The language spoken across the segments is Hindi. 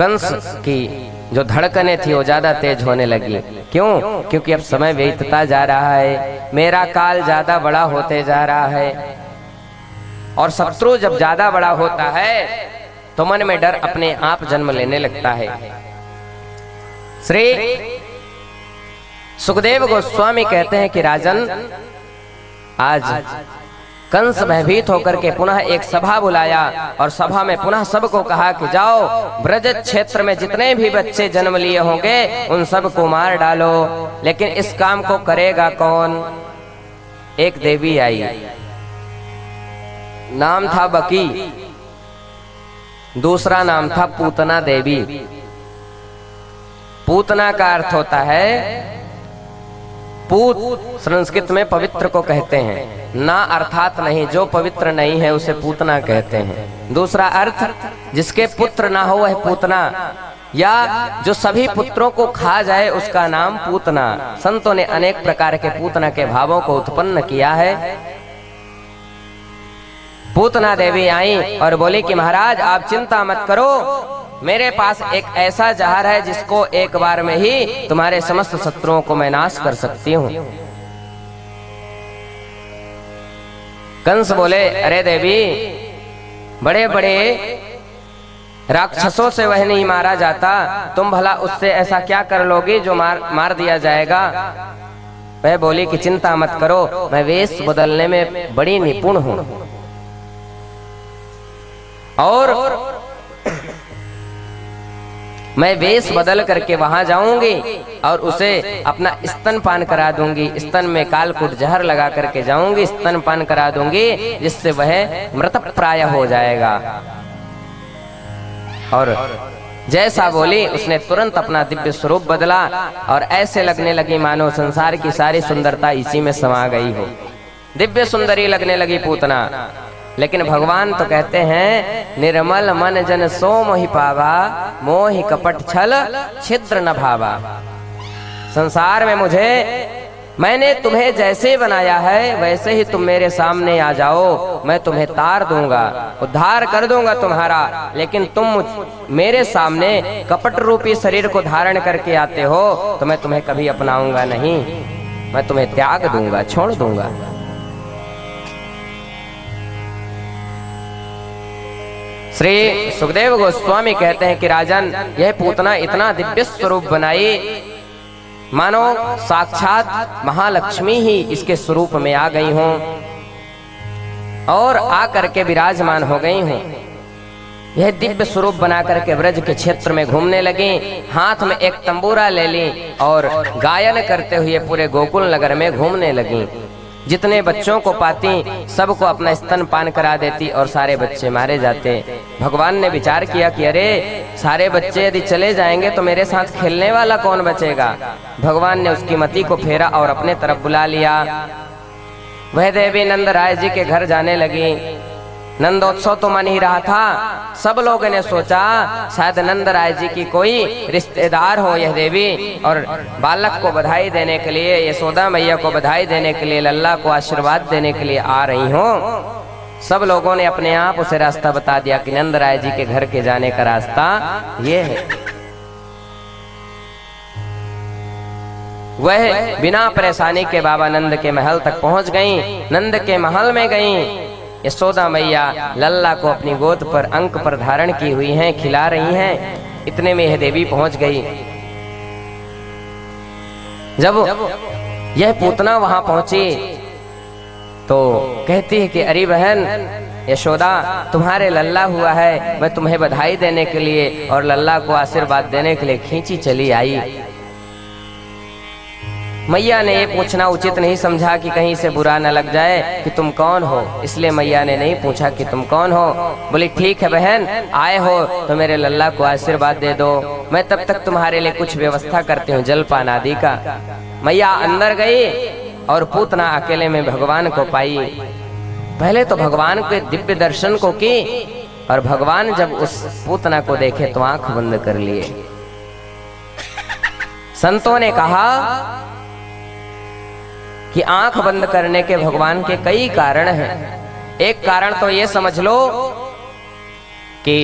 कंस की जो धड़कनें थी वो ज्यादा तेज होने लगी। क्यों? क्योंकि अब समय बीतता जा रहा है, मेरा काल ज्यादा बड़ा होते जा रहा है। और शत्रु जब ज्यादा बड़ा होता है तो मन में डर अपने आप जन्म लेने लगता है। श्री सुखदेव गोस्वामी कहते हैं कि राजन, आज कंस भयभीत होकर के पुनः एक सभा बुलाया और सभा में पुनः सबको कहा कि जाओ ब्रज क्षेत्र में जितने भी बच्चे जन्म लिए होंगे उन सबको मार डालो। लेकिन इस काम को करेगा कौन? एक देवी आई, नाम था बकी, दूसरा नाम था पूतना देवी। पूतना का अर्थ होता है, पूत संस्कृत में पवित्र को कहते हैं, ना अर्थात नहीं, जो पवित्र नहीं है उसे पूतना कहते हैं। दूसरा अर्थ, जिसके पुत्र ना हो वह पूतना, या जो सभी पुत्रों को खा जाए उसका नाम पूतना। संतों ने अनेक प्रकार के पूतना के भावों को उत्पन्न किया है। पूतना देवी आई और बोली कि महाराज आप चिंता मत करो, मेरे पास एक ऐसा जहर है जिसको एक बार में ही तुम्हारे समस्त शत्रुओं को मैं नाश कर सकती हूँ। कंस बोले, अरे देवी, बड़े बड़े राक्षसों से वह नहीं मारा जाता, तुम भला उससे ऐसा क्या कर लोगी जो मार दिया जाएगा? वह बोली कि चिंता मत करो, मैं वेश बदलने में बड़ी निपुण हूँ और मैं वेश बदल करके वहां जाऊंगी और उसे अपना स्तनपान करा दूंगी। स्तन में कालकूट जहर लगा करके जाऊंगी, स्तनपान करा दूंगी, जिससे वह मृतप्राय हो जाएगा। और जैसा बोली उसने तुरंत अपना दिव्य स्वरूप बदला और ऐसे लगने लगी मानो संसार की सारी सुंदरता इसी में समा गई हो। दिव्य सुंदरी लगने लगी पूतना। लेकिन भगवान तो कहते हैं, निर्मल मन जन सो मोहि पावा, मोहि कपट छल छिद्र न भावा। संसार में मैंने तुम्हें जैसे बनाया है वैसे ही तुम मेरे सामने आ जाओ, मैं तुम्हें तार दूंगा, उद्धार कर दूंगा तुम्हारा। लेकिन तुम मेरे सामने कपट रूपी शरीर को धारण करके आते हो तो मैं तुम्हें कभी अपनाऊंगा नहीं, मैं तुम्हें त्याग दूंगा, छोड़ दूंगा। श्री सुखदेव गोस्वामी कहते हैं कि राजन, यह पूतना इतना दिव्य स्वरूप बनाई मानो साक्षात महालक्ष्मी ही इसके स्वरूप में आ गई हूं और आकर के विराजमान हो गई हूं। यह दिव्य स्वरूप बना करके ब्रज के क्षेत्र में घूमने लगी, हाथ में एक तंबूरा ले ली और गायन करते हुए पूरे गोकुल नगर में घूमने लगी। जितने बच्चों को पाती सबको अपना स्तनपान करा देती और सारे बच्चे मारे जाते। भगवान ने विचार किया कि अरे सारे बच्चे यदि चले जाएंगे तो मेरे साथ खेलने वाला कौन बचेगा। भगवान ने उसकी मति को फेरा और अपने तरफ बुला लिया। वह देवी नंद राय जी के घर जाने लगी। नंदोत्सव तो मन ही रहा था। सब लोगों ने सोचा शायद नंद राय जी की कोई रिश्तेदार हो यह देवी और बालक को बधाई देने के लिए, यशोदा मैया को बधाई देने के लिए, लल्ला को आशीर्वाद देने के लिए आ रही हो। सब लोगों ने अपने आप उसे रास्ता बता दिया कि नंद राय जी के घर के जाने का रास्ता ये है। वह बिना परेशानी के बाबा नंद के महल तक पहुंच गईं। नंद के महल में गईं। यशोदा मैया लल्ला को अपनी गोद पर अंक पर धारण की हुई हैं, खिला रही हैं। इतने में यह देवी पहुंच गई। जब यह पूतना वहां पहुंची तो कहती है कि अरे बहन यशोदा, तुम्हारे लल्ला हुआ है, मैं तुम्हें बधाई देने के लिए और लल्ला को आशीर्वाद देने के लिए खींची चली आई। मैया ने ये पूछना उचित नहीं समझा कि कहीं से बुरा न लग जाए कि तुम कौन हो, इसलिए मैया ने नहीं पूछा कि तुम कौन हो। बोली ठीक है बहन, आए हो तो मेरे लल्ला को आशीर्वाद दे दो, मैं तब तक तुम्हारे लिए कुछ व्यवस्था करती हूँ जलपान आदि का। मैया अंदर गई और पूतना अकेले में भगवान को पाई। पहले तो भगवान के दिव्य दर्शन को की और भगवान जब उस पूतना को देखे तो आंख बंद कर लिए। संतों ने कहा कि आंख बंद करने के भगवान के कई कारण हैं। एक कारण तो ये समझ लो कि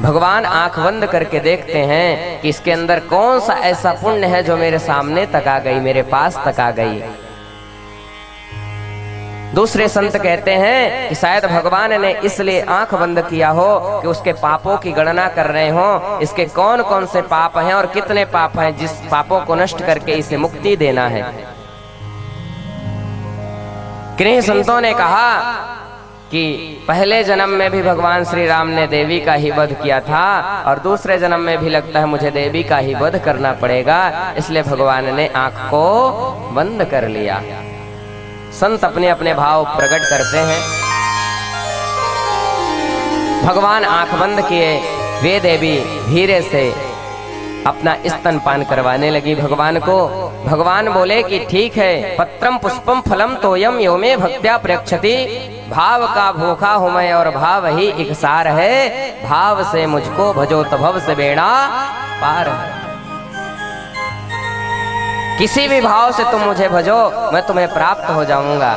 भगवान आंख बंद करके देखते हैं कि इसके अंदर कौन सा ऐसा पुण्य है जो मेरे सामने तक आ गई, मेरे पास तक आ गई। दूसरे संत कहते हैं कि शायद भगवान ने इसलिए आंख बंद किया हो कि उसके पापों की गणना कर रहे हो, इसके कौन कौन से पाप हैं और कितने पाप हैं जिस पापों को नष्ट करके इसे मुक्ति देना है। किन्हीं संतों ने कहा कि पहले जन्म में भी भगवान श्री राम ने देवी का ही वध किया था और दूसरे जन्म में भी लगता है मुझे देवी का ही वध करना पड़ेगा, इसलिए भगवान ने आंख को बंद कर लिया। संत अपने अपने भाव प्रकट करते हैं। भगवान आंख बंद किए, वे देवी धीरे से अपना स्तनपान करवाने लगी भगवान को। भगवान बोले कि ठीक है, पत्रम पुष्पम फलम तोयम यो में भक्त्या प्रयक्षति। भाव का भूखा हूं मैं और भाव ही एक सार है, भाव से मुझको भजो तो भव से बेड़ा पार है। किसी भी भाव से तुम मुझे भजो, मैं तुम्हें प्राप्त हो जाऊंगा।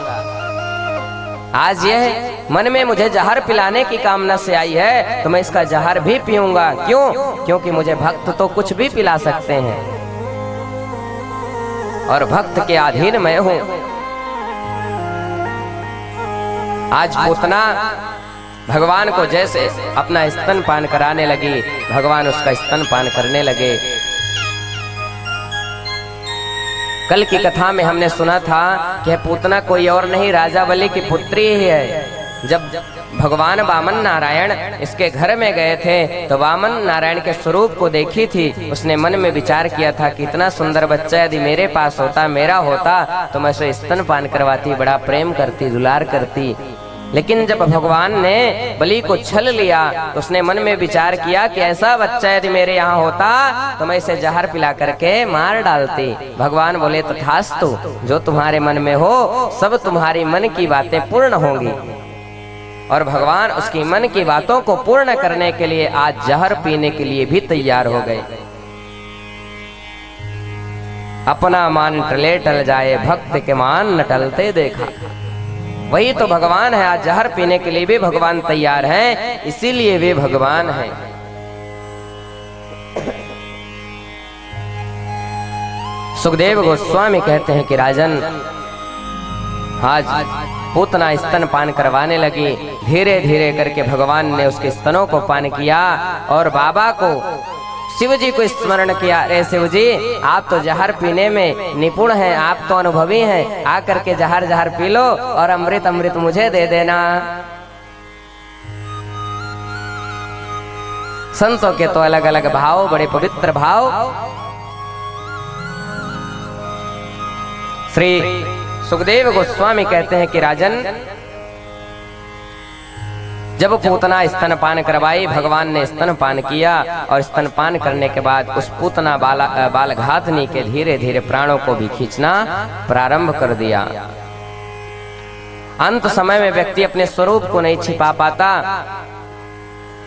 आज यह मन में मुझे जहर पिलाने की कामना से आई है तो मैं इसका जहर भी पीऊंगा। क्यों? क्योंकि मुझे भक्त तो कुछ भी पिला सकते हैं और भक्त के अधीन मैं हूं। आज पूतना भगवान को जैसे अपना स्तनपान कराने लगी, भगवान उसका स्तनपान करने लगे। कल की कथा में हमने सुना था कि पूतना कोई और नहीं, राजा बलि की पुत्री ही है। जब भगवान वामन नारायण इसके घर में गए थे तो वामन नारायण के स्वरूप को देखी थी। उसने मन में विचार किया था कि इतना सुंदर बच्चा यदि मेरे पास होता, मेरा होता, तो मैं उसे स्तनपान करवाती, बड़ा प्रेम करती, दुलार करती। लेकिन जब भगवान ने बलि को छल लिया तो उसने मन में विचार किया कि ऐसा बच्चा यदि मेरे यहाँ होता तो मैं इसे जहर पिला करके मार डालती। भगवान बोले तथास्तु, जो तुम्हारे मन में हो सब तुम्हारी मन की बातें पूर्ण होंगी। और भगवान उसकी मन की बातों को पूर्ण करने के लिए आज जहर पीने के लिए भी तैयार हो गए। अपना मान टले टल जाए, भक्त के मान न टलते देखा। वही तो भगवान है। आज जहर पीने के लिए भी भगवान तैयार हैं, इसीलिए वे भगवान हैं। सुखदेव गोस्वामी कहते हैं कि राजन, आज पूतना स्तनपान करवाने लगी। धीरे धीरे करके भगवान ने उसके स्तनों को पान किया और बाबा को, शिव जी को स्मरण किया। अरे शिव जी, आप तो जहर पीने में निपुण हैं, आप तो अनुभवी हैं, आकर के जहर जहर पी लो और अमृत अमृत मुझे दे देना। संतों के तो अलग अलग भाव, बड़े पवित्र भाव। श्री सुखदेव गोस्वामी कहते हैं कि राजन, जब पूतना स्तनपान करवाई, भगवान ने स्तनपान किया और स्तनपान करने के बाद उस पूतना बालघातनी के धीरे धीरे प्राणों को भी खींचना प्रारंभ कर दिया। अंत समय में व्यक्ति अपने स्वरूप को नहीं छिपा पाता,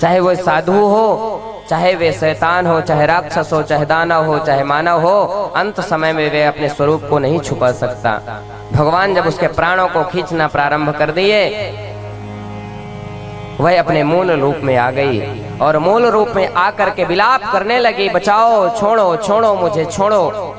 चाहे वो साधु हो, चाहे वे शैतान हो, चाहे राक्षस हो, चाहे दानव हो, चाहे मानव हो, अंत समय में वे अपने स्वरूप को नहीं छुपा सकता। भगवान जब उसके प्राणों को खींचना प्रारंभ कर दिए, वह अपने मूल रूप में आ गई और मूल रूप में आकर के विलाप करने लगी, बचाओ, छोड़ो, छोड़ो, मुझे छोड़ो।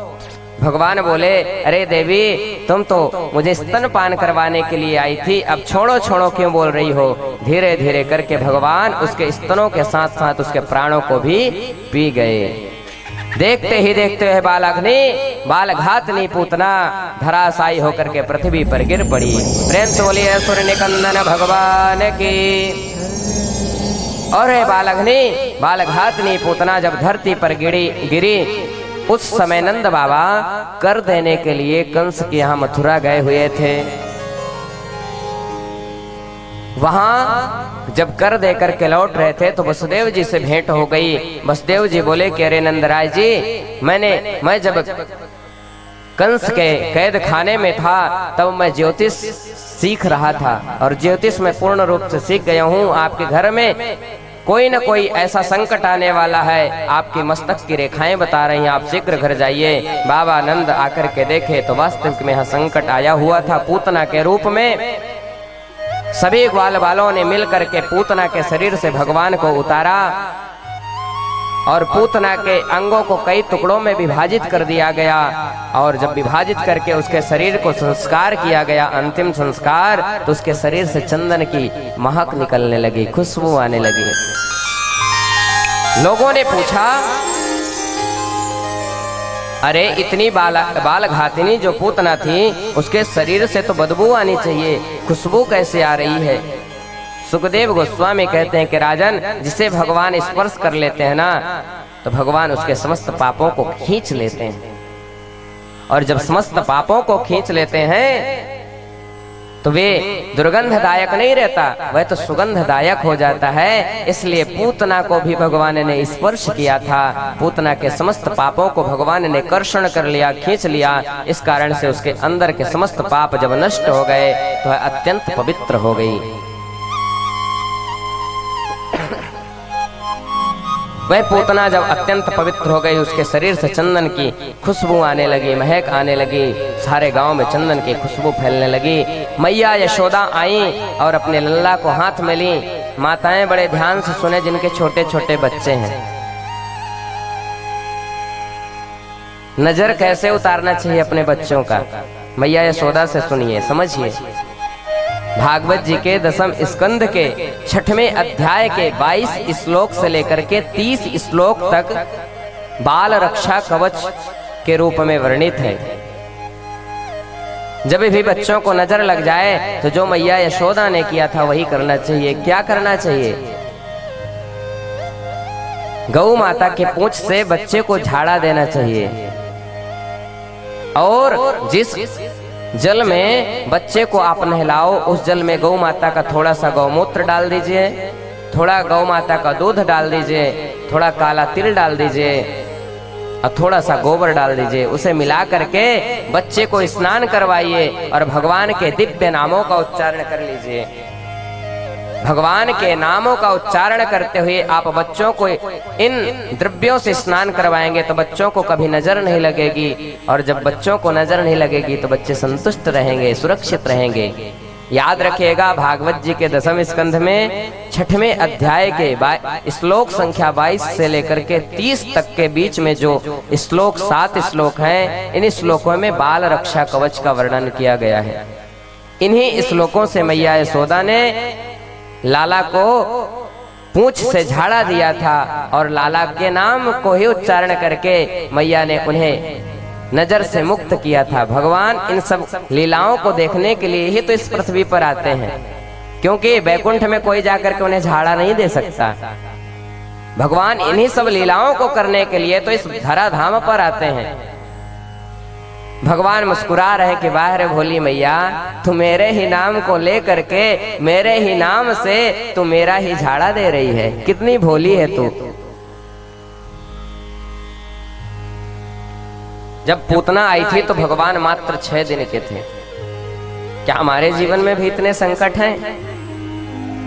भगवान बोले, अरे देवी, तुम तो मुझे स्तनपान करवाने के लिए आई थी, अब छोड़ो छोड़ो क्यों बोल रही हो? धीरे धीरे करके भगवान उसके स्तनों के साथ साथ उसके प्राणों को भी पी गए। देखते ही देखते हुए बालघातनी पूतना धराशायी होकर के पृथ्वी पर गिर पड़ी। प्रेम से बोलिए सूर्य निकंदन भगवान की। और बालघातनी पूतना जब धरती पर गिरी, उस समय नंद बाबा कर देने के लिए कंस के यहाँ मथुरा गए हुए थे। वहां जब कर दे करके लौट रहे थे तो वसुदेव जी से भेंट हो गई। वसुदेव जी बोले कि अरे नंदराज जी, मैं जब कंस के कैद खाने में था तब मैं ज्योतिष सीख रहा था और ज्योतिष में पूर्ण रूप से सीख गया हूँ। आपके घर में कोई न कोई ऐसा संकट आने वाला है, आपकी मस्तक की रेखाएं बता रही हैं, आप शीघ्र घर जाइए। बाबा नंद आकर के देखे तो वास्तविक में यहाँ संकट आया हुआ था पूतना के रूप में। सभी ग्वाल बालों ने मिलकर के पूतना के शरीर से भगवान को उतारा और पूतना के अंगों को कई टुकड़ों में विभाजित कर दिया गया। और जब विभाजित करके उसके शरीर को संस्कार किया गया, अंतिम संस्कार, तो उसके शरीर से चंदन की महक निकलने लगी, खुशबू आने लगी। लोगों ने पूछा, अरे इतनी बाल घातिनी जो पूतना थी, उसके शरीर से तो बदबू आनी चाहिए, खुशबू कैसे आ रही है? सुखदेव गोस्वामी कहते हैं कि राजन, जिसे भगवान स्पर्श कर लेते हैं ना, तो भगवान उसके समस्त पापों को खींच लेते हैं। और जब समस्त पापों को खींच लेते हैं तो वे दुर्गंधदायक नहीं रहता, वह तो सुगंधदायक हो जाता है। इसलिए पूतना को भी भगवान ने स्पर्श किया था। पूतना के समस्त पापों को भगवान ने कर्षण कर लिया, खींच लिया। इस कारण से उसके अंदर के समस्त पाप जब नष्ट हो गए तो वह अत्यंत पवित्र हो गई। वह पूतना जब अत्यंत पवित्र हो गई, उसके शरीर से चंदन की खुशबू आने लगी, महक आने लगी, सारे गांव में चंदन की खुशबू फैलने लगी। मैया यशोदा आई और अपने लल्ला को हाथ में ली। माताएं बड़े ध्यान से सुने, जिनके छोटे छोटे बच्चे हैं। नजर कैसे उतारना चाहिए अपने बच्चों का, मैया यशोदा से सुनिए, समझिए। भागवत जी के 10वें स्कंद के 6वें अध्याय के 22 श्लोक से लेकर के 30 श्लोक तक बाल रक्षा कवच के रूप में वर्णित है। जब भी बच्चों को नजर लग जाए तो जो मैया यशोदा ने किया था वही करना चाहिए। क्या करना चाहिए? गौ माता के पूंछ से बच्चे को झाड़ा देना चाहिए, और जिस जल में बच्चे को आप नहलाओ, उस जल में गौ माता का थोड़ा सा गौमूत्र डाल दीजिए, थोड़ा गौ माता का दूध डाल दीजिए, थोड़ा काला तिल डाल दीजिए और थोड़ा सा गोबर डाल दीजिए। उसे मिला करके बच्चे को स्नान करवाइए और भगवान के दिव्य नामों का उच्चारण कर लीजिए। भगवान के नामों का उच्चारण करते हुए आप बच्चों को इन द्रव्यों से स्नान करवाएंगे तो बच्चों को कभी नजर नहीं लगेगी, और जब बच्चों को नजर नहीं लगेगी तो बच्चे संतुष्ट रहेंगे, सुरक्षित रहेंगे। याद रखिएगा, भागवत जी के 10वें स्कंध में 6वें अध्याय के श्लोक संख्या 22 से लेकर के 30 तक के बीच में जो श्लोक 7 श्लोक हैं, इन श्लोकों में बाल रक्षा कवच का वर्णन किया गया है। इन्हीं श्लोकों से मैया यशोदा ने लाला को पूंछ से झाड़ा दिया था और लाला के नाम को ही उच्चारण करके मैया ने उन्हें नजर से मुक्त किया था। भगवान इन सब लीलाओं को देखने के लिए ही तो इस पृथ्वी पर आते हैं, क्योंकि वैकुंठ में कोई जाकर के उन्हें झाड़ा नहीं दे सकता। भगवान इन्हीं सब लीलाओं को करने के लिए तो इस धराधाम पर आते हैं। भगवान मुस्कुरा रहे कि वाह रे भोली मैया, तू मेरे ही नाम को लेकर के, मेरे ही नाम से तू मेरा ही झाड़ा दे रही है, कितनी भोली है तू। जब पूतना आई थी तो भगवान मात्र 6 दिन के थे। क्या हमारे जीवन में भी इतने संकट हैं?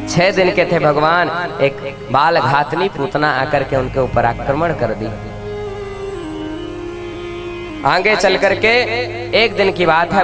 6 दिन के थे भगवान, एक बाल घातनी पूतना आकर के उनके ऊपर आक्रमण कर दी। आगे चल करके एक दिन की बात है,